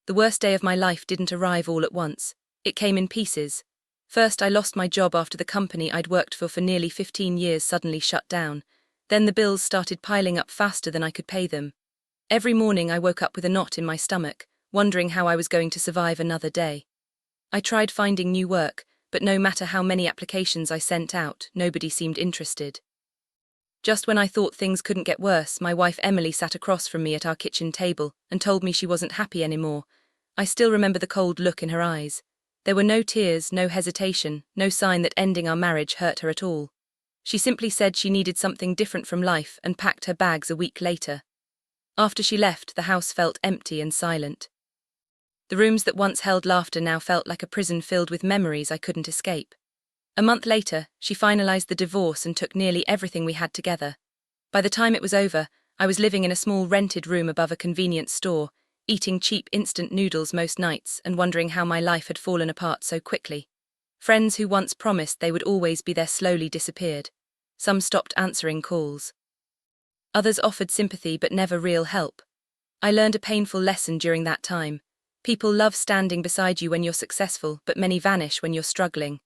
The worst day of my life didn't arrive all at once. It came in pieces. First, I lost my job after the company I'd worked for nearly 15 years suddenly shut down. Then the bills started piling up faster than I could pay them. Every morning I woke up with a knot in my stomach, wondering how I was going to survive another day. I tried finding new work, but no matter how many applications I sent out, nobody seemed interested. Just when I thought things couldn't get worse, my wife Emily sat across from me at our kitchen table and told me she wasn't happy anymore. I still remember the cold look in her eyes. There were no tears, no hesitation, no sign that ending our marriage hurt her at all. She simply said she needed something different from life and packed her bags a week later. After she left, the house felt empty and silent. The rooms that once held laughter now felt like a prison filled with memories I couldn't escape. A month later, she finalized the divorce and took nearly everything we had together. By the time it was over, I was living in a small rented room above a convenience store, eating cheap instant noodles most nights and wondering how my life had fallen apart so quickly. Friends who once promised they would always be there slowly disappeared. Some stopped answering calls. Others offered sympathy but never real help. I learned a painful lesson during that time. People love standing beside you when you're successful, but many vanish when you're struggling.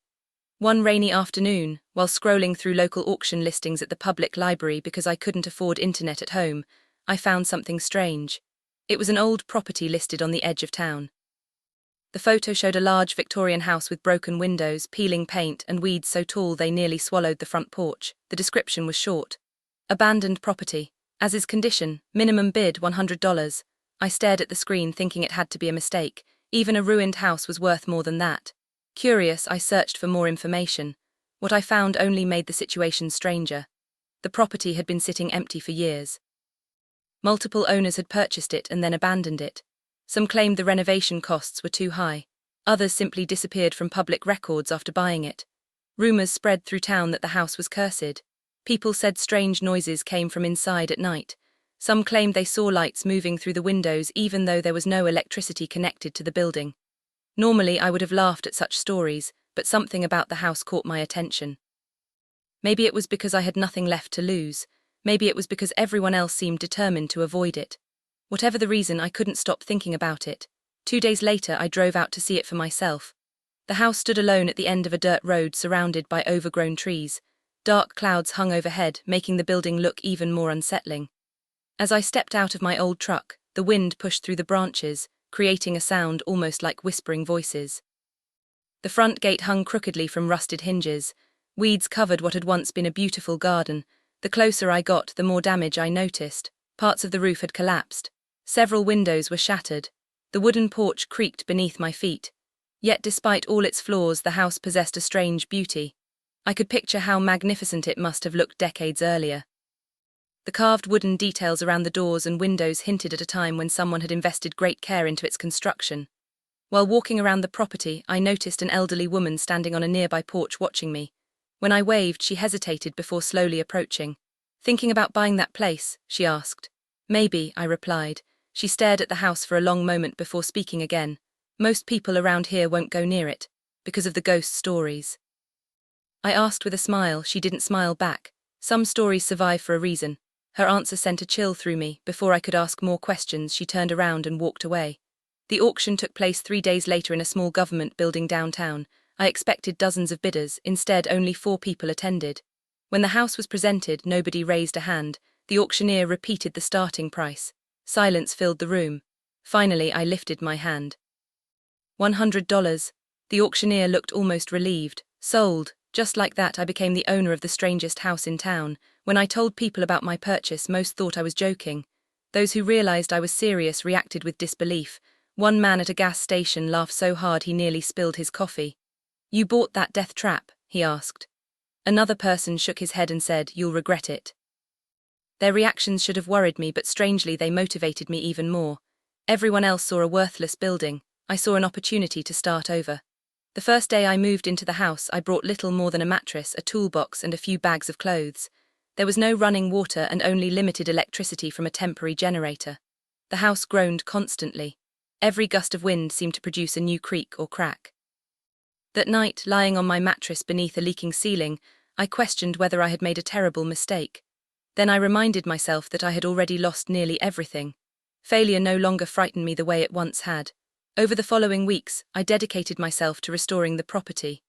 One rainy afternoon, while scrolling through local auction listings at the public library because I couldn't afford internet at home, I found something strange. It was an old property listed on the edge of town. The photo showed a large Victorian house with broken windows, peeling paint, and weeds so tall they nearly swallowed the front porch. The description was short. Abandoned property. As is condition, minimum bid $100. I stared at the screen thinking it had to be a mistake. Even a ruined house was worth more than that. Curious, I searched for more information. What I found only made the situation stranger. The property had been sitting empty for years. Multiple owners had purchased it and then abandoned it. Some claimed the renovation costs were too high. Others simply disappeared from public records after buying it. Rumors spread through town that the house was cursed. People said strange noises came from inside at night. Some claimed they saw lights moving through the windows even though there was no electricity connected to the building. Normally I would have laughed at such stories, but something about the house caught my attention. Maybe it was because I had nothing left to lose. Maybe it was because everyone else seemed determined to avoid it. Whatever the reason, I couldn't stop thinking about it. 2 days later, I drove out to see it for myself. The house stood alone at the end of a dirt road surrounded by overgrown trees. Dark clouds hung overhead, making the building look even more unsettling. As I stepped out of my old truck, the wind pushed through the branches, creating a sound almost like whispering voices. The front gate hung crookedly from rusted hinges. Weeds covered what had once been a beautiful garden. The closer I got, the more damage I noticed. Parts of the roof had collapsed. Several windows were shattered. The wooden porch creaked beneath my feet. Yet despite all its flaws, the house possessed a strange beauty. I could picture how magnificent it must have looked decades earlier. The carved wooden details around the doors and windows hinted at a time when someone had invested great care into its construction. While walking around the property, I noticed an elderly woman standing on a nearby porch watching me. When I waved, she hesitated before slowly approaching. "Thinking about buying that place?" she asked. "Maybe," I replied. She stared at the house for a long moment before speaking again. "Most people around here won't go near it, because of the ghost stories." I asked with a smile. She didn't smile back. Some stories survive for a reason. Her answer sent a chill through me. Before I could ask more questions, she turned around and walked away. The auction took place 3 days later in a small government building downtown. I expected dozens of bidders. Instead, only 4 people attended. When the house was presented, nobody raised a hand. The auctioneer repeated the starting price. Silence filled the room. Finally, I lifted my hand. $100. The auctioneer looked almost relieved. Sold. Just like that, I became the owner of the strangest house in town. When I told people about my purchase, most thought I was joking. Those who realized I was serious reacted with disbelief. One man at a gas station laughed so hard he nearly spilled his coffee. "You bought that death trap?" he asked. Another person shook his head and said, "You'll regret it." Their reactions should have worried me, but strangely they motivated me even more. Everyone else saw a worthless building. I saw an opportunity to start over. The first day I moved into the house, I brought little more than a mattress, a toolbox, and a few bags of clothes. There was no running water and only limited electricity from a temporary generator. The house groaned constantly. Every gust of wind seemed to produce a new creak or crack. That night, lying on my mattress beneath a leaking ceiling, I questioned whether I had made a terrible mistake. Then I reminded myself that I had already lost nearly everything. Failure no longer frightened me the way it once had. Over the following weeks, I dedicated myself to restoring the property.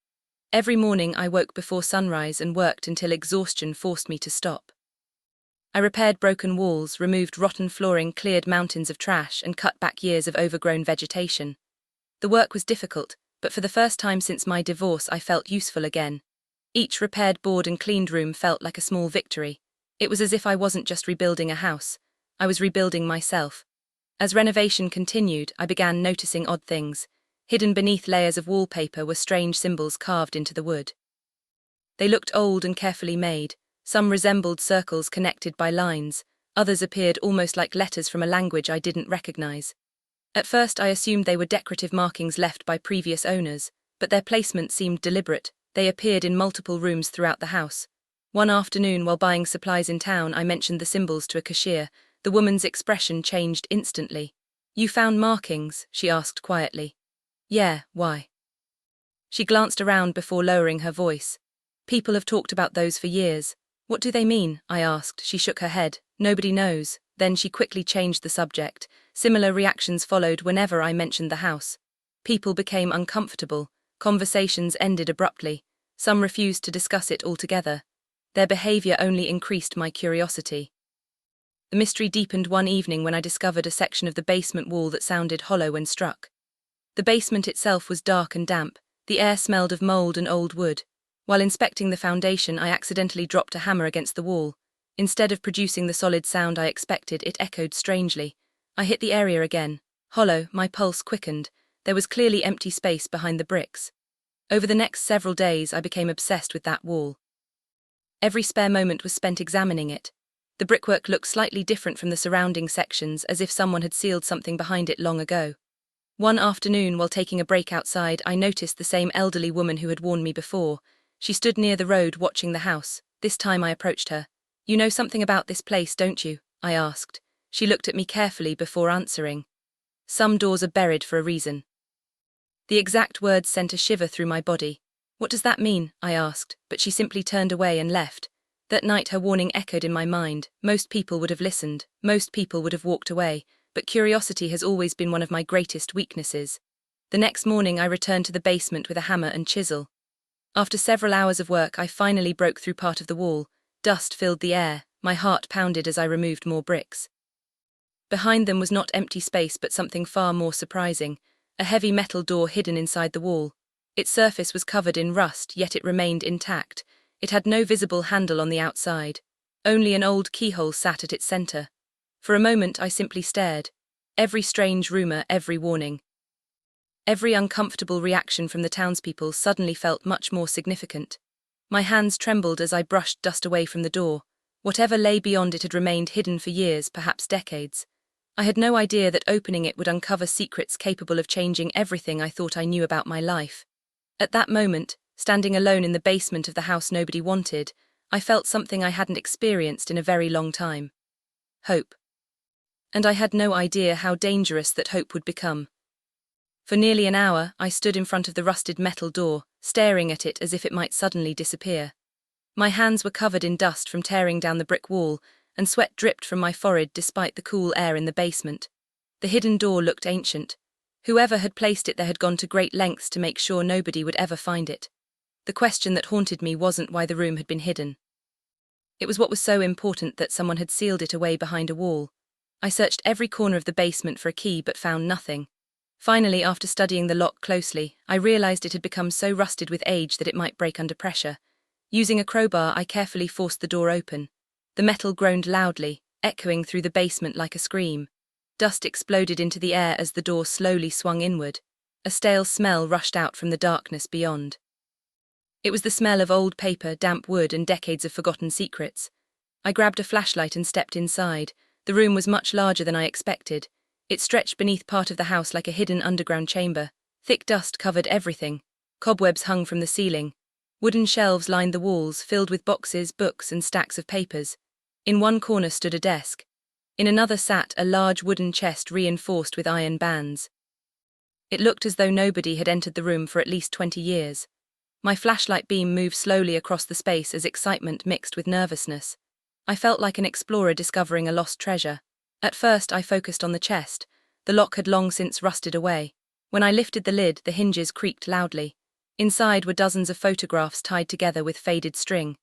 Every morning I woke before sunrise and worked until exhaustion forced me to stop. I repaired broken walls, removed rotten flooring, cleared mountains of trash, and cut back years of overgrown vegetation. The work was difficult, but for the first time since my divorce I felt useful again. Each repaired board and cleaned room felt like a small victory. It was as if I wasn't just rebuilding a house, I was rebuilding myself. As renovation continued, I began noticing odd things. Hidden beneath layers of wallpaper were strange symbols carved into the wood. They looked old and carefully made. Some resembled circles connected by lines, others appeared almost like letters from a language I didn't recognize. At first I assumed they were decorative markings left by previous owners, but their placement seemed deliberate. They appeared in multiple rooms throughout the house. One afternoon, while buying supplies in town, I mentioned the symbols to a cashier. The woman's expression changed instantly. "You found markings?" she asked quietly. "Yeah, why?" She glanced around before lowering her voice. "People have talked about those for years." "What do they mean?" I asked. She shook her head. "Nobody knows." Then she quickly changed the subject. Similar reactions followed whenever I mentioned the house. People became uncomfortable. Conversations ended abruptly. Some refused to discuss it altogether. Their behavior only increased my curiosity. The mystery deepened one evening when I discovered a section of the basement wall that sounded hollow when struck. The basement itself was dark and damp. The air smelled of mold and old wood. While inspecting the foundation, I accidentally dropped a hammer against the wall. Instead of producing the solid sound I expected, it echoed strangely. I hit the area again. Hollow, my pulse quickened. There was clearly empty space behind the bricks. Over the next several days, I became obsessed with that wall. Every spare moment was spent examining it. The brickwork looked slightly different from the surrounding sections, as if someone had sealed something behind it long ago. One afternoon, while taking a break outside, I noticed the same elderly woman who had warned me before. She stood near the road watching the house. This time I approached her. "You know something about this place, don't you?" I asked. She looked at me carefully before answering. "Some doors are buried for a reason." The exact words sent a shiver through my body. "What does that mean?" I asked, but she simply turned away and left. That night her warning echoed in my mind. Most people would have listened, most people would have walked away, but curiosity has always been one of my greatest weaknesses. The next morning I returned to the basement with a hammer and chisel. After several hours of work, I finally broke through part of the wall. Dust filled the air. My heart pounded as I removed more bricks. Behind them was not empty space but something far more surprising. A heavy metal door hidden inside the wall. Its surface was covered in rust, yet it remained intact. It had no visible handle on the outside. Only an old keyhole sat at its center. For a moment I simply stared. Every strange rumor, every warning, every uncomfortable reaction from the townspeople suddenly felt much more significant. My hands trembled as I brushed dust away from the door. Whatever lay beyond it had remained hidden for years, perhaps decades. I had no idea that opening it would uncover secrets capable of changing everything I thought I knew about my life. At that moment, standing alone in the basement of the house nobody wanted, I felt something I hadn't experienced in a very long time. Hope. And I had no idea how dangerous that hope would become. For nearly an hour, I stood in front of the rusted metal door, staring at it as if it might suddenly disappear. My hands were covered in dust from tearing down the brick wall, and sweat dripped from my forehead despite the cool air in the basement. The hidden door looked ancient. Whoever had placed it there had gone to great lengths to make sure nobody would ever find it. The question that haunted me wasn't why the room had been hidden. It was what was so important that someone had sealed it away behind a wall. I searched every corner of the basement for a key but found nothing. Finally, after studying the lock closely, I realized it had become so rusted with age that it might break under pressure. Using a crowbar, I carefully forced the door open. The metal groaned loudly, echoing through the basement like a scream. Dust exploded into the air as the door slowly swung inward. A stale smell rushed out from the darkness beyond. It was the smell of old paper, damp wood, and decades of forgotten secrets. I grabbed a flashlight and stepped inside. The room was much larger than I expected. It stretched beneath part of the house like a hidden underground chamber. Thick dust covered everything. Cobwebs hung from the ceiling. Wooden shelves lined the walls, filled with boxes, books, and stacks of papers. In one corner stood a desk. In another sat a large wooden chest reinforced with iron bands. It looked as though nobody had entered the room for at least 20 years. My flashlight beam moved slowly across the space as excitement mixed with nervousness. I felt like an explorer discovering a lost treasure. At first I focused on the chest. The lock had long since rusted away. When I lifted the lid, the hinges creaked loudly. Inside were dozens of photographs tied together with faded string.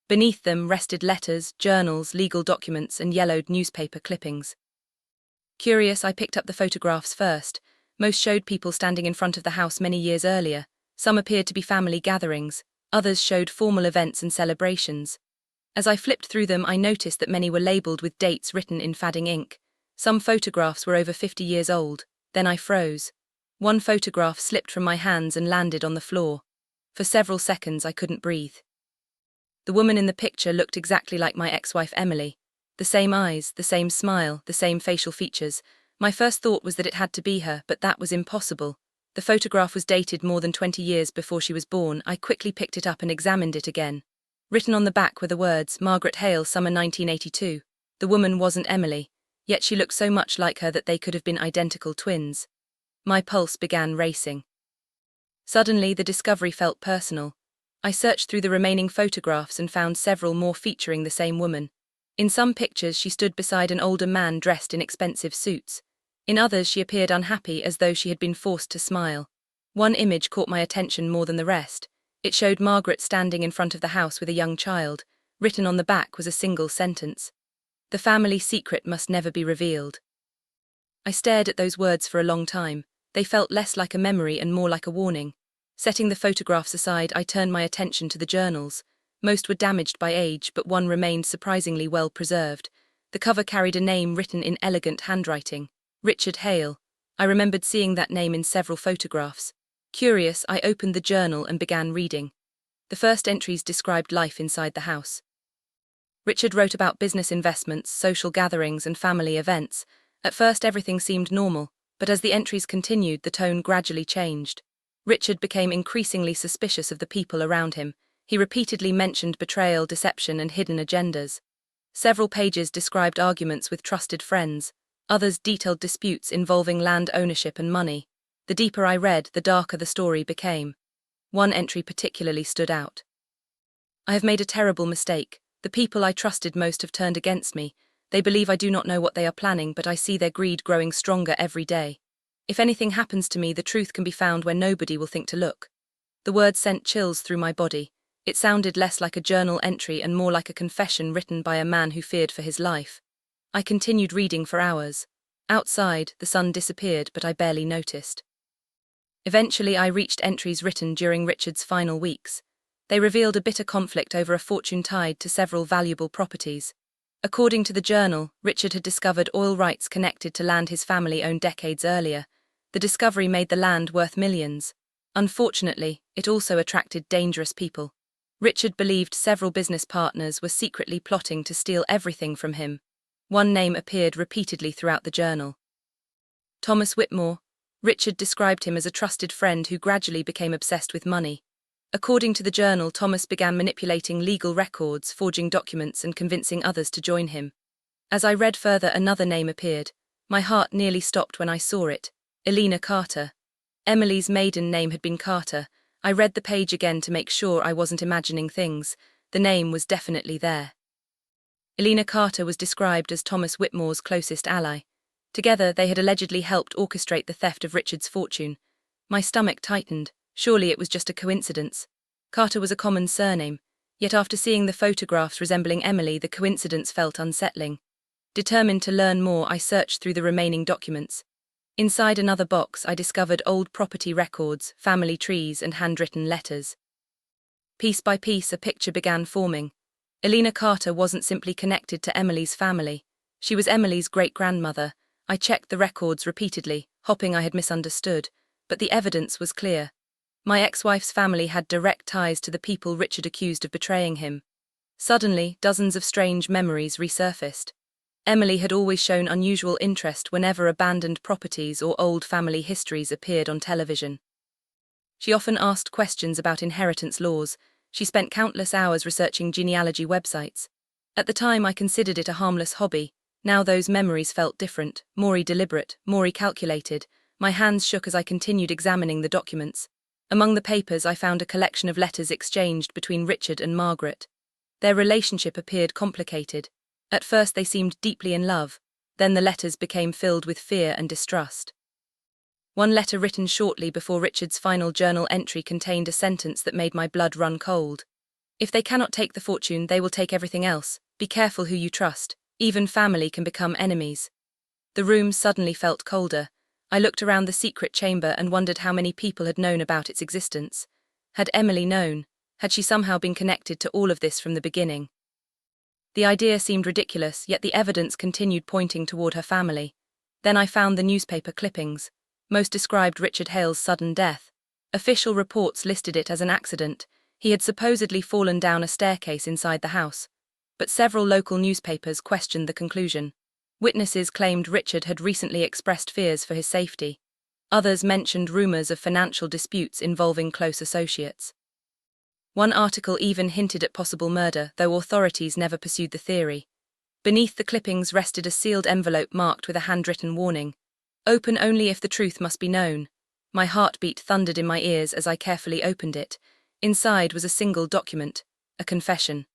Beneath them rested letters, journals, legal documents, and yellowed newspaper clippings. Curious, I picked up the photographs first. Most showed people standing in front of the house many years earlier. Some appeared to be family gatherings, others showed formal events and celebrations. As I flipped through them, I noticed that many were labelled with dates written in fading ink. Some photographs were over 50 years old. Then I froze. One photograph slipped from my hands and landed on the floor. For several seconds, I couldn't breathe. The woman in the picture looked exactly like my ex-wife Emily. The same eyes, the same smile, the same facial features. My first thought was that it had to be her, but that was impossible. The photograph was dated more than 20 years before she was born. I quickly picked it up and examined it again. Written on the back were the words, Margaret Hale, summer 1982. The woman wasn't Emily, yet she looked so much like her that they could have been identical twins. My pulse began racing. Suddenly, the discovery felt personal. I searched through the remaining photographs and found several more featuring the same woman. In some pictures, she stood beside an older man dressed in expensive suits. In others, she appeared unhappy, as though she had been forced to smile. One image caught my attention more than the rest. It showed Margaret standing in front of the house with a young child. Written on the back was a single sentence. The family secret must never be revealed. I stared at those words for a long time. They felt less like a memory and more like a warning. Setting the photographs aside, I turned my attention to the journals. Most were damaged by age, but one remained surprisingly well preserved. The cover carried a name written in elegant handwriting. Richard Hale. I remembered seeing that name in several photographs. Curious, I opened the journal and began reading. The first entries described life inside the house. Richard wrote about business investments, social gatherings, and family events. At first everything seemed normal, but as the entries continued, the tone gradually changed. Richard became increasingly suspicious of the people around him. He repeatedly mentioned betrayal, deception, and hidden agendas. Several pages described arguments with trusted friends. Others detailed disputes involving land ownership and money. The deeper I read, the darker the story became. One entry particularly stood out. I have made a terrible mistake. The people I trusted most have turned against me. They believe I do not know what they are planning, but I see their greed growing stronger every day. If anything happens to me, the truth can be found where nobody will think to look. The words sent chills through my body. It sounded less like a journal entry and more like a confession written by a man who feared for his life. I continued reading for hours. Outside, the sun disappeared, but I barely noticed. Eventually, I reached entries written during Richard's final weeks. They revealed a bitter conflict over a fortune tied to several valuable properties. According to the journal, Richard had discovered oil rights connected to land his family owned decades earlier. The discovery made the land worth millions. Unfortunately, it also attracted dangerous people. Richard believed several business partners were secretly plotting to steal everything from him. One name appeared repeatedly throughout the journal. Thomas Whitmore. Richard described him as a trusted friend who gradually became obsessed with money. According to the journal, Thomas began manipulating legal records, forging documents, and convincing others to join him. As I read further, another name appeared. My heart nearly stopped when I saw it. Elena Carter. Emily's maiden name had been Carter. I read the page again to make sure I wasn't imagining things. The name was definitely there. Elena Carter was described as Thomas Whitmore's closest ally. Together, they had allegedly helped orchestrate the theft of Richard's fortune. My stomach tightened. Surely it was just a coincidence. Carter was a common surname, yet after seeing the photographs resembling Emily, the coincidence felt unsettling. Determined to learn more, I searched through the remaining documents. Inside another box, I discovered old property records, family trees, and handwritten letters. Piece by piece, a picture began forming. Elena Carter wasn't simply connected to Emily's family. She was Emily's great-grandmother. I checked the records repeatedly, hoping I had misunderstood, but the evidence was clear. My ex-wife's family had direct ties to the people Richard accused of betraying him. Suddenly, dozens of strange memories resurfaced. Emily had always shown unusual interest whenever abandoned properties or old family histories appeared on television. She often asked questions about inheritance laws. She spent countless hours researching genealogy websites. At the time, I considered it a harmless hobby. Now those memories felt different, more deliberate, more calculated. My hands shook as I continued examining the documents. Among the papers, I found a collection of letters exchanged between Richard and Margaret. Their relationship appeared complicated. At first they seemed deeply in love, then the letters became filled with fear and distrust. One letter written shortly before Richard's final journal entry contained a sentence that made my blood run cold. If they cannot take the fortune, they will take everything else. Be careful who you trust. Even family can become enemies. The room suddenly felt colder. I looked around the secret chamber and wondered how many people had known about its existence. Had Emily known? Had she somehow been connected to all of this from the beginning? The idea seemed ridiculous, yet the evidence continued pointing toward her family. Then I found the newspaper clippings. Most described Richard Hale's sudden death. Official reports listed it as an accident. He had supposedly fallen down a staircase inside the house. But several local newspapers questioned the conclusion. Witnesses claimed Richard had recently expressed fears for his safety. Others mentioned rumors of financial disputes involving close associates. One article even hinted at possible murder, though authorities never pursued the theory. Beneath the clippings rested a sealed envelope marked with a handwritten warning. Open only if the truth must be known. My heartbeat thundered in my ears as I carefully opened it. Inside was a single document, a confession.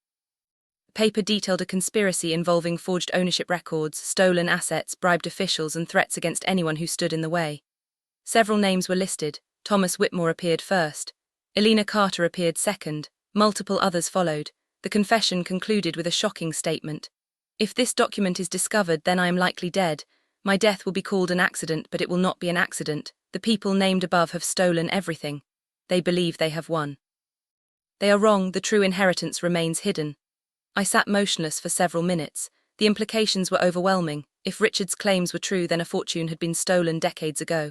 The paper detailed a conspiracy involving forged ownership records, stolen assets, bribed officials, and threats against anyone who stood in the way. Several names were listed. Thomas Whitmore appeared first. Elena Carter appeared second. Multiple others followed. The confession concluded with a shocking statement. If this document is discovered, then I am likely dead. My death will be called an accident, but it will not be an accident. The people named above have stolen everything. They believe they have won. They are wrong. The true inheritance remains hidden. I sat motionless for several minutes. The implications were overwhelming. If Richard's claims were true, then a fortune had been stolen decades ago.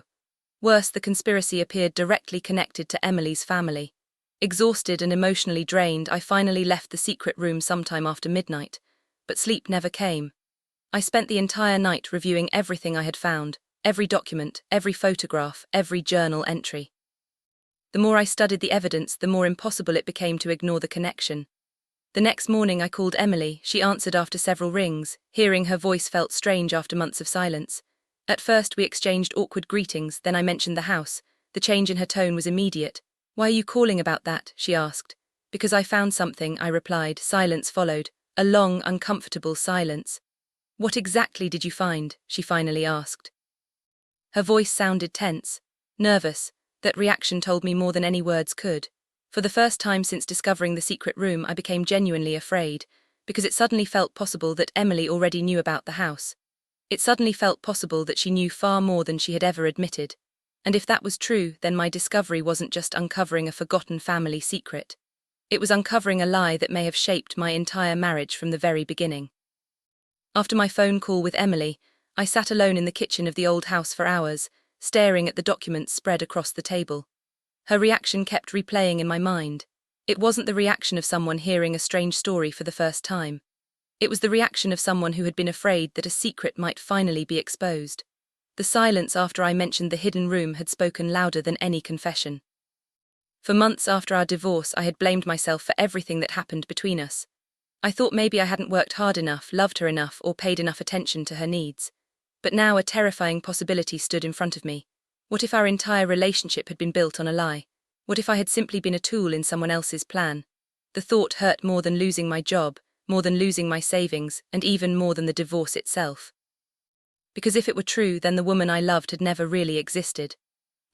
Worse, the conspiracy appeared directly connected to Emily's family. Exhausted and emotionally drained, I finally left the secret room sometime after midnight. But sleep never came. I spent the entire night reviewing everything I had found, every document, every photograph, every journal entry. The more I studied the evidence, the more impossible it became to ignore the connection. The next morning I called Emily. She answered after several rings. Hearing her voice felt strange after months of silence. At first we exchanged awkward greetings, then I mentioned the house. The change in her tone was immediate. "Why are you calling about that?" she asked. "Because I found something," I replied. Silence followed, a long, uncomfortable silence. "What exactly did you find?" she finally asked. Her voice sounded tense, nervous. That reaction told me more than any words could. For the first time since discovering the secret room, I became genuinely afraid, because it suddenly felt possible that Emily already knew about the house. It suddenly felt possible that she knew far more than she had ever admitted. And if that was true, then my discovery wasn't just uncovering a forgotten family secret. It was uncovering a lie that may have shaped my entire marriage from the very beginning. After my phone call with Emily, I sat alone in the kitchen of the old house for hours, staring at the documents spread across the table. Her reaction kept replaying in my mind. It wasn't the reaction of someone hearing a strange story for the first time. It was the reaction of someone who had been afraid that a secret might finally be exposed. The silence after I mentioned the hidden room had spoken louder than any confession. For months after our divorce, I had blamed myself for everything that happened between us. I thought maybe I hadn't worked hard enough, loved her enough, or paid enough attention to her needs. But now a terrifying possibility stood in front of me. What if our entire relationship had been built on a lie? What if I had simply been a tool in someone else's plan? The thought hurt more than losing my job, more than losing my savings, and even more than the divorce itself. Because if it were true, then the woman I loved had never really existed.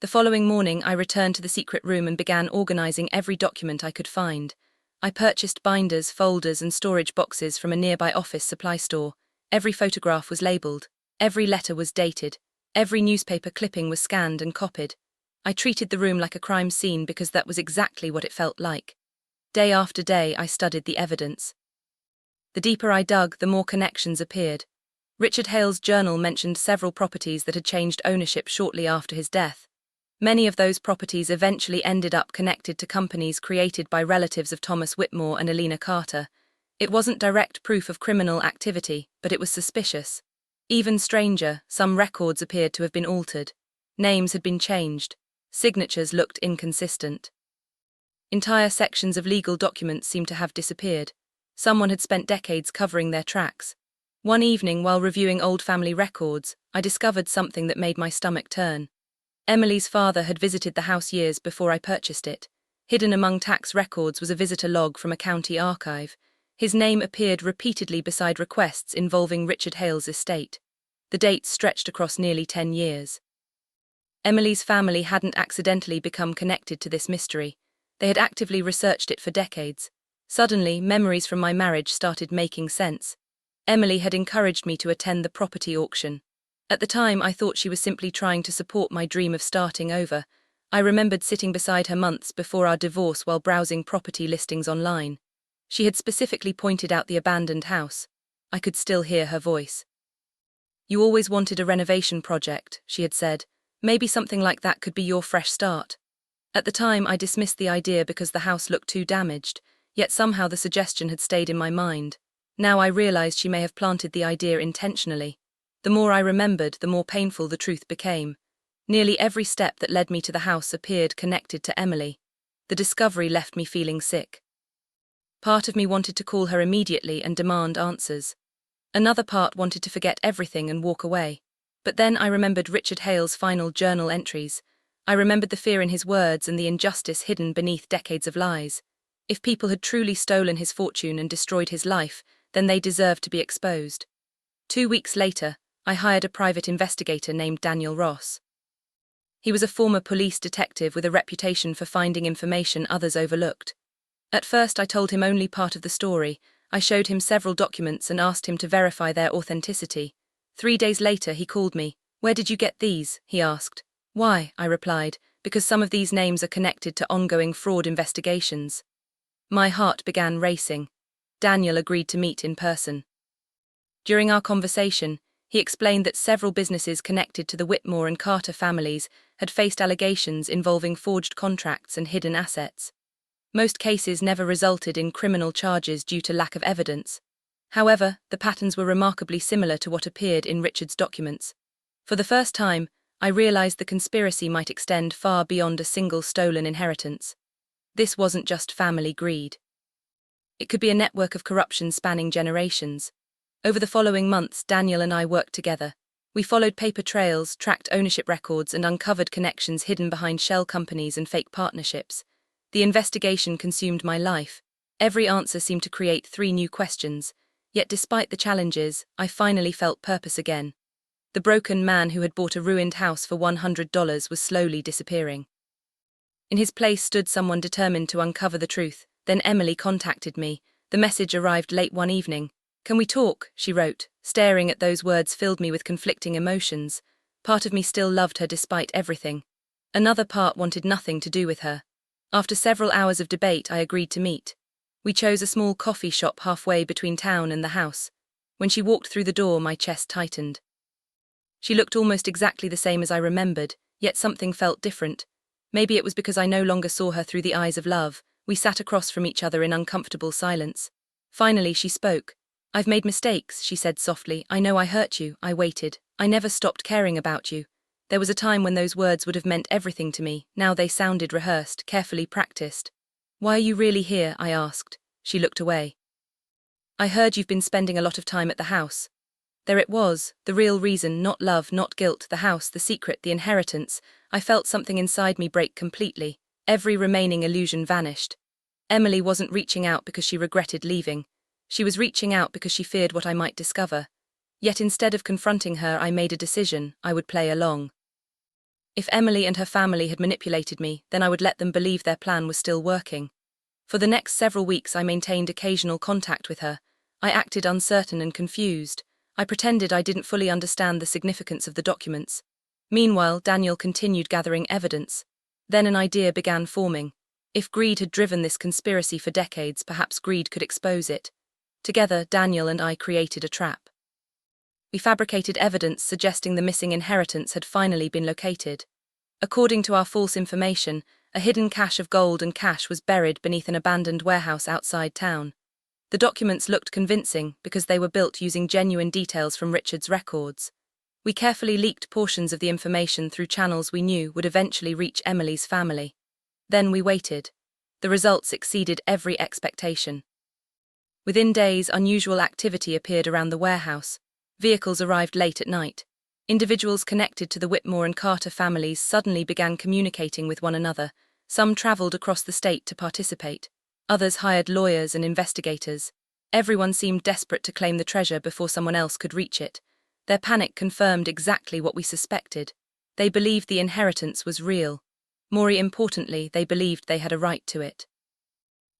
The following morning, I returned to the secret room and began organizing every document I could find. I purchased binders, folders, and storage boxes from a nearby office supply store. Every photograph was labeled. Every letter was dated. Every newspaper clipping was scanned and copied. I treated the room like a crime scene because that was exactly what it felt like. Day after day, I studied the evidence. The deeper I dug, the more connections appeared. Richard Hale's journal mentioned several properties that had changed ownership shortly after his death. Many of those properties eventually ended up connected to companies created by relatives of Thomas Whitmore and Elena Carter. It wasn't direct proof of criminal activity, but it was suspicious. Even stranger, some records appeared to have been altered. Names had been changed. Signatures looked inconsistent. Entire sections of legal documents seemed to have disappeared. Someone had spent decades covering their tracks. One evening, while reviewing old family records, I discovered something that made my stomach turn. Emily's father had visited the house years before I purchased it. Hidden among tax records was a visitor log from a county archive. His name appeared repeatedly beside requests involving Richard Hale's estate. The dates stretched across nearly 10 years. Emily's family hadn't accidentally become connected to this mystery. They had actively researched it for decades. Suddenly, memories from my marriage started making sense. Emily had encouraged me to attend the property auction. At the time, I thought she was simply trying to support my dream of starting over. I remembered sitting beside her months before our divorce while browsing property listings online. She had specifically pointed out the abandoned house. I could still hear her voice. "You always wanted a renovation project," she had said. "Maybe something like that could be your fresh start." At the time, I dismissed the idea because the house looked too damaged, yet somehow the suggestion had stayed in my mind. Now I realized she may have planted the idea intentionally. The more I remembered, the more painful the truth became. Nearly every step that led me to the house appeared connected to Emily. The discovery left me feeling sick. Part of me wanted to call her immediately and demand answers. Another part wanted to forget everything and walk away. But then I remembered Richard Hale's final journal entries. I remembered the fear in his words and the injustice hidden beneath decades of lies. If people had truly stolen his fortune and destroyed his life, then they deserved to be exposed. 2 weeks later, I hired a private investigator named Daniel Ross. He was a former police detective with a reputation for finding information others overlooked. At first, I told him only part of the story. I showed him several documents and asked him to verify their authenticity. 3 days later, he called me. "Where did you get these?" he asked. "Why?" I replied, "Because some of these names are connected to ongoing fraud investigations." My heart began racing. Daniel agreed to meet in person. During our conversation, he explained that several businesses connected to the Whitmore and Carter families had faced allegations involving forged contracts and hidden assets. Most cases never resulted in criminal charges due to lack of evidence. However, the patterns were remarkably similar to what appeared in Richard's documents. For the first time, I realized the conspiracy might extend far beyond a single stolen inheritance. This wasn't just family greed. It could be a network of corruption spanning generations. Over the following months, Daniel and I worked together. We followed paper trails, tracked ownership records, and uncovered connections hidden behind shell companies and fake partnerships. The investigation consumed my life. Every answer seemed to create 3 new questions. Yet despite the challenges, I finally felt purpose again. The broken man who had bought a ruined house for $100 was slowly disappearing. In his place stood someone determined to uncover the truth. Then Emily contacted me. The message arrived late one evening. "Can we talk?" she wrote. Staring at those words filled me with conflicting emotions. Part of me still loved her despite everything. Another part wanted nothing to do with her. After several hours of debate, I agreed to meet. We chose a small coffee shop halfway between town and the house. When she walked through the door, my chest tightened. She looked almost exactly the same as I remembered, yet something felt different. Maybe it was because I no longer saw her through the eyes of love. We sat across from each other in uncomfortable silence. Finally, she spoke. "I've made mistakes," she said softly. "I know I hurt you." I waited. "I never stopped caring about you." There was a time when those words would have meant everything to me. Now they sounded rehearsed, carefully practiced. "Why are you really here?" I asked. She looked away. "I heard you've been spending a lot of time at the house." There it was, the real reason, not love, not guilt, the house, the secret, the inheritance. I felt something inside me break completely. Every remaining illusion vanished. Emily wasn't reaching out because she regretted leaving. She was reaching out because she feared what I might discover. Yet instead of confronting her, I made a decision. I would play along. If Emily and her family had manipulated me, then I would let them believe their plan was still working. For the next several weeks, I maintained occasional contact with her. I acted uncertain and confused. I pretended I didn't fully understand the significance of the documents. Meanwhile, Daniel continued gathering evidence. Then an idea began forming. If greed had driven this conspiracy for decades, perhaps greed could expose it. Together, Daniel and I created a trap. We fabricated evidence suggesting the missing inheritance had finally been located. According to our false information, a hidden cache of gold and cash was buried beneath an abandoned warehouse outside town. The documents looked convincing because they were built using genuine details from Richard's records. We carefully leaked portions of the information through channels we knew would eventually reach Emily's family. Then we waited. The results exceeded every expectation. Within days, unusual activity appeared around the warehouse. Vehicles arrived late at night. Individuals connected to the Whitmore and Carter families suddenly began communicating with one another. Some traveled across the state to participate. Others hired lawyers and investigators. Everyone seemed desperate to claim the treasure before someone else could reach it. Their panic confirmed exactly what we suspected. They believed the inheritance was real. More importantly, they believed they had a right to it.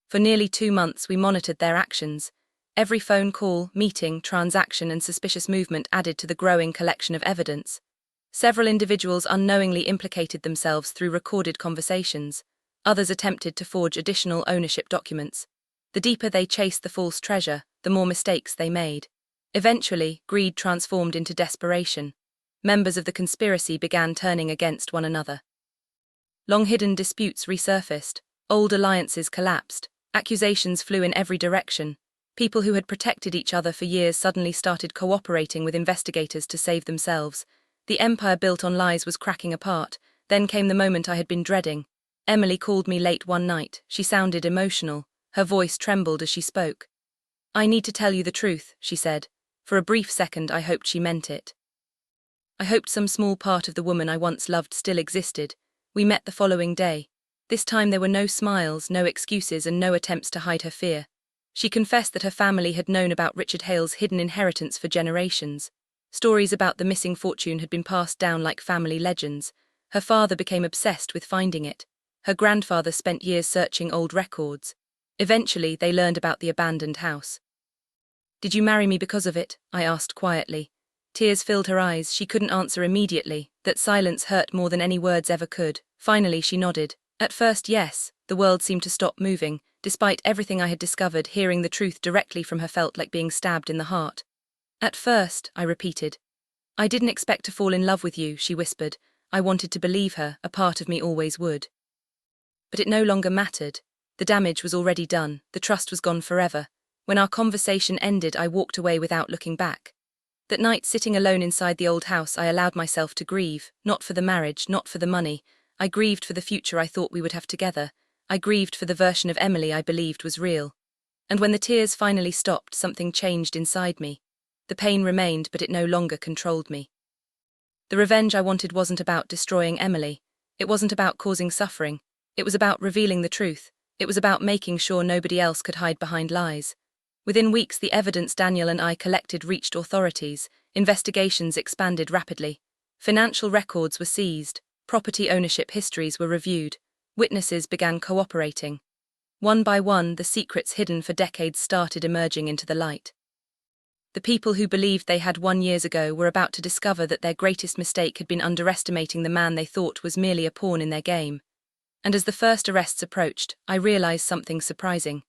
For nearly 2 months, we monitored their actions. Every phone call, meeting, transaction, and suspicious movement added to the growing collection of evidence. Several individuals unknowingly implicated themselves through recorded conversations. Others attempted to forge additional ownership documents. The deeper they chased the false treasure, the more mistakes they made. Eventually, greed transformed into desperation. Members of the conspiracy began turning against one another. Long-hidden disputes resurfaced. Old alliances collapsed. Accusations flew in every direction. People who had protected each other for years suddenly started cooperating with investigators to save themselves. The empire built on lies was cracking apart. Then came the moment I had been dreading. Emily called me late one night. She sounded emotional. Her voice trembled as she spoke. "I need to tell you the truth," she said. For a brief second, I hoped she meant it. I hoped some small part of the woman I once loved still existed. We met the following day. This time there were no smiles, no excuses, and no attempts to hide her fear. She confessed that her family had known about Richard Hale's hidden inheritance for generations. Stories about the missing fortune had been passed down like family legends. Her father became obsessed with finding it. Her grandfather spent years searching old records. Eventually, they learned about the abandoned house. "Did you marry me because of it?" I asked quietly. Tears filled her eyes. She couldn't answer immediately. That silence hurt more than any words ever could. Finally, she nodded. At first, yes. The world seemed to stop moving. Despite everything I had discovered, hearing the truth directly from her felt like being stabbed in the heart. "At first," I repeated. "I didn't expect to fall in love with you," she whispered. I wanted to believe her. A part of me always would. But it no longer mattered. The damage was already done. The trust was gone forever. When our conversation ended, I walked away without looking back. That night, sitting alone inside the old house, I allowed myself to grieve, not for the marriage, not for the money. I grieved for the future I thought we would have together. I grieved for the version of Emily I believed was real. And when the tears finally stopped, something changed inside me. The pain remained, but it no longer controlled me. The revenge I wanted wasn't about destroying Emily. It wasn't about causing suffering. It was about revealing the truth. It was about making sure nobody else could hide behind lies. Within weeks, the evidence Daniel and I collected reached authorities. Investigations expanded rapidly. Financial records were seized. Property ownership histories were reviewed. Witnesses began cooperating. One by one, the secrets hidden for decades started emerging into the light. The people who believed they had won years ago were about to discover that their greatest mistake had been underestimating the man they thought was merely a pawn in their game. And as the first arrests approached, I realized something surprising.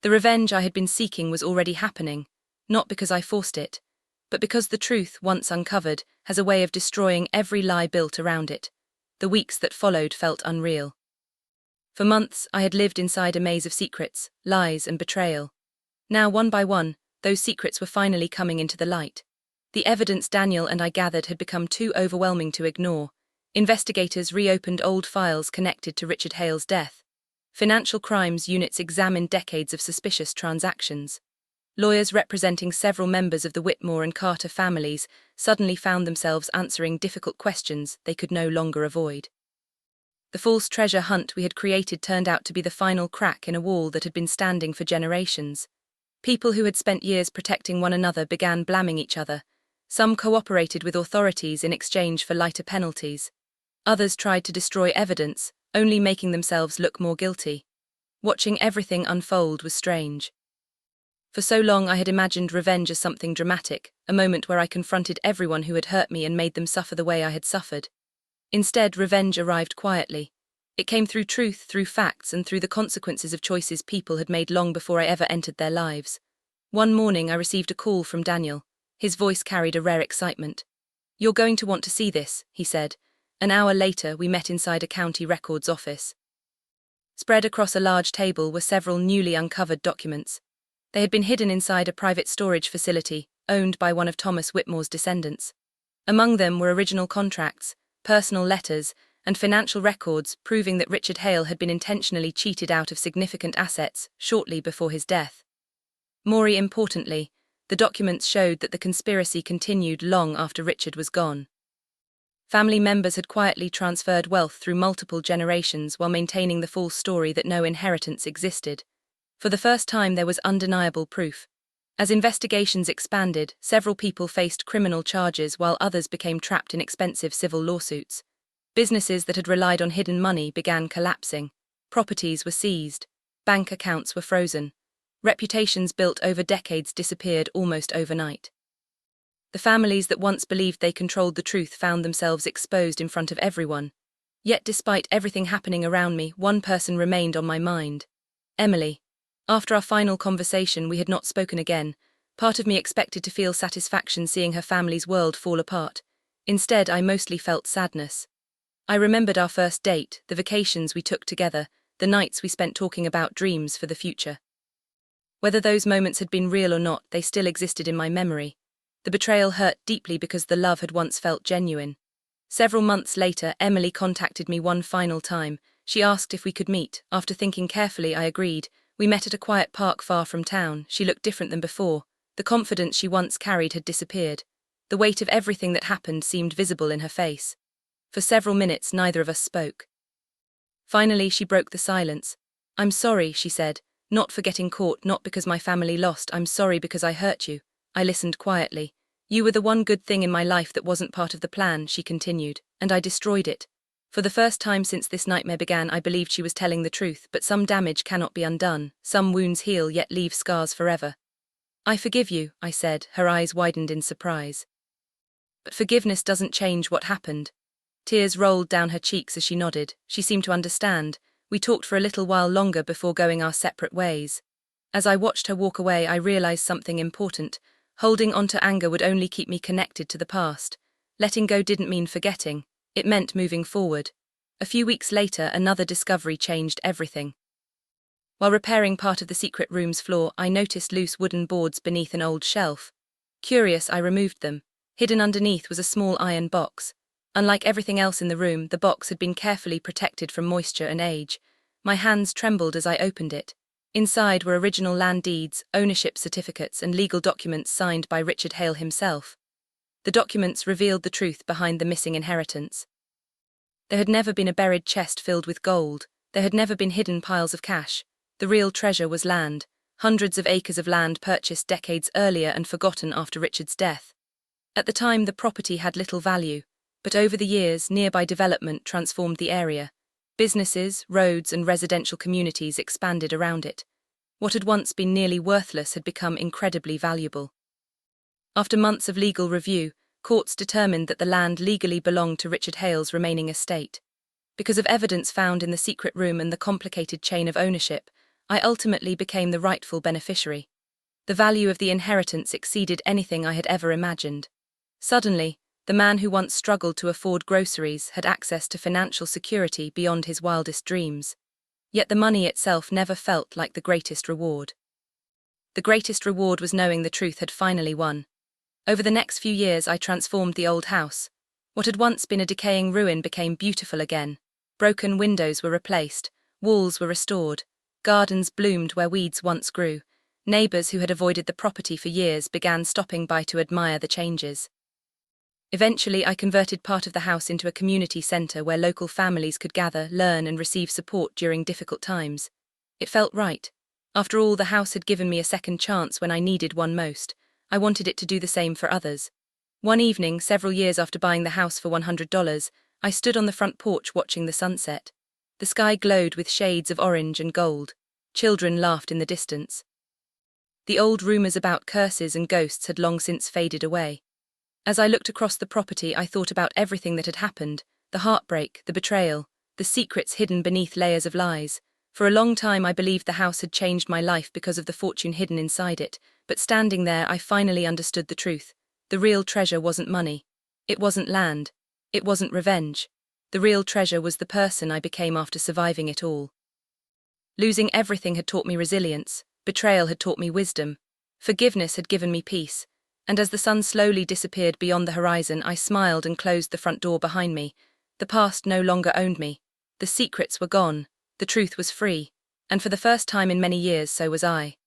The revenge I had been seeking was already happening, not because I forced it, but because the truth, once uncovered, has a way of destroying every lie built around it. The weeks that followed felt unreal. For months, I had lived inside a maze of secrets, lies, and betrayal. Now, one by one, those secrets were finally coming into the light. The evidence Daniel and I gathered had become too overwhelming to ignore. Investigators reopened old files connected to Richard Hale's death. Financial crimes units examined decades of suspicious transactions. Lawyers representing several members of the Whitmore and Carter families suddenly found themselves answering difficult questions they could no longer avoid. The false treasure hunt we had created turned out to be the final crack in a wall that had been standing for generations. People who had spent years protecting one another began blaming each other. Some cooperated with authorities in exchange for lighter penalties. Others tried to destroy evidence, only making themselves look more guilty. Watching everything unfold was strange. For so long I had imagined revenge as something dramatic, a moment where I confronted everyone who had hurt me and made them suffer the way I had suffered. Instead, revenge arrived quietly. It came through truth, through facts, and through the consequences of choices people had made long before I ever entered their lives. One morning I received a call from Daniel. His voice carried a rare excitement. "You're going to want to see this," he said. An hour later, we met inside a county records office. Spread across a large table were several newly uncovered documents. They had been hidden inside a private storage facility, owned by one of Thomas Whitmore's descendants. Among them were original contracts, personal letters, and financial records proving that Richard Hale had been intentionally cheated out of significant assets shortly before his death. More importantly, the documents showed that the conspiracy continued long after Richard was gone. Family members had quietly transferred wealth through multiple generations while maintaining the false story that no inheritance existed. For the first time, there was undeniable proof. As investigations expanded, several people faced criminal charges while others became trapped in expensive civil lawsuits. Businesses that had relied on hidden money began collapsing. Properties were seized. Bank accounts were frozen. Reputations built over decades disappeared almost overnight. The families that once believed they controlled the truth found themselves exposed in front of everyone. Yet despite everything happening around me, one person remained on my mind. Emily. After our final conversation, we had not spoken again. Part of me expected to feel satisfaction seeing her family's world fall apart. Instead, I mostly felt sadness. I remembered our first date, the vacations we took together, the nights we spent talking about dreams for the future. Whether those moments had been real or not, they still existed in my memory. The betrayal hurt deeply because the love had once felt genuine. Several months later, Emily contacted me one final time. She asked if we could meet. After thinking carefully, I agreed. We met at a quiet park far from town. She looked different than before. The confidence she once carried had disappeared. The weight of everything that happened seemed visible in her face. For several minutes, neither of us spoke. Finally, she broke the silence. "I'm sorry," she said, "not for getting caught, not because my family lost. I'm sorry because I hurt you." I listened quietly. "You were the one good thing in my life that wasn't part of the plan," she continued, "and I destroyed it." For the first time since this nightmare began, I believed she was telling the truth, but some damage cannot be undone. Some wounds heal yet leave scars forever. "I forgive you," I said, her eyes widened in surprise. But forgiveness doesn't change what happened. Tears rolled down her cheeks as she nodded. She seemed to understand. We talked for a little while longer before going our separate ways. As I watched her walk away, I realized something important. Holding on to anger would only keep me connected to the past. Letting go didn't mean forgetting. It meant moving forward. A few weeks later, another discovery changed everything. While repairing part of the secret room's floor, I noticed loose wooden boards beneath an old shelf. Curious, I removed them. Hidden underneath was a small iron box. Unlike everything else in the room, the box had been carefully protected from moisture and age. My hands trembled as I opened it. Inside were original land deeds, ownership certificates, and legal documents signed by Richard Hale himself. The documents revealed the truth behind the missing inheritance. There had never been a buried chest filled with gold. There had never been hidden piles of cash. The real treasure was land, hundreds of acres of land purchased decades earlier and forgotten after Richard's death. At the time, the property had little value, but over the years, nearby development transformed the area. Businesses, roads, and residential communities expanded around it. What had once been nearly worthless had become incredibly valuable. After months of legal review, courts determined that the land legally belonged to Richard Hale's remaining estate. Because of evidence found in the secret room and the complicated chain of ownership, I ultimately became the rightful beneficiary. The value of the inheritance exceeded anything I had ever imagined. Suddenly, the man who once struggled to afford groceries had access to financial security beyond his wildest dreams. Yet the money itself never felt like the greatest reward. The greatest reward was knowing the truth had finally won. Over the next few years, I transformed the old house. What had once been a decaying ruin became beautiful again. Broken windows were replaced, walls were restored, gardens bloomed where weeds once grew. Neighbors who had avoided the property for years began stopping by to admire the changes. Eventually, I converted part of the house into a community center where local families could gather, learn, and receive support during difficult times. It felt right. After all, the house had given me a second chance when I needed one most. I wanted it to do the same for others. One evening, several years after buying the house for $100, I stood on the front porch watching the sunset. The sky glowed with shades of orange and gold. Children laughed in the distance. The old rumors about curses and ghosts had long since faded away. As I looked across the property, I thought about everything that had happened, the heartbreak, the betrayal, the secrets hidden beneath layers of lies. For a long time, I believed the house had changed my life because of the fortune hidden inside it, but standing there, I finally understood the truth. The real treasure wasn't money. It wasn't land. It wasn't revenge. The real treasure was the person I became after surviving it all. Losing everything had taught me resilience. Betrayal had taught me wisdom. Forgiveness had given me peace. And as the sun slowly disappeared beyond the horizon, I smiled and closed the front door behind me. The past no longer owned me. The secrets were gone. The truth was free. And for the first time in many years, so was I.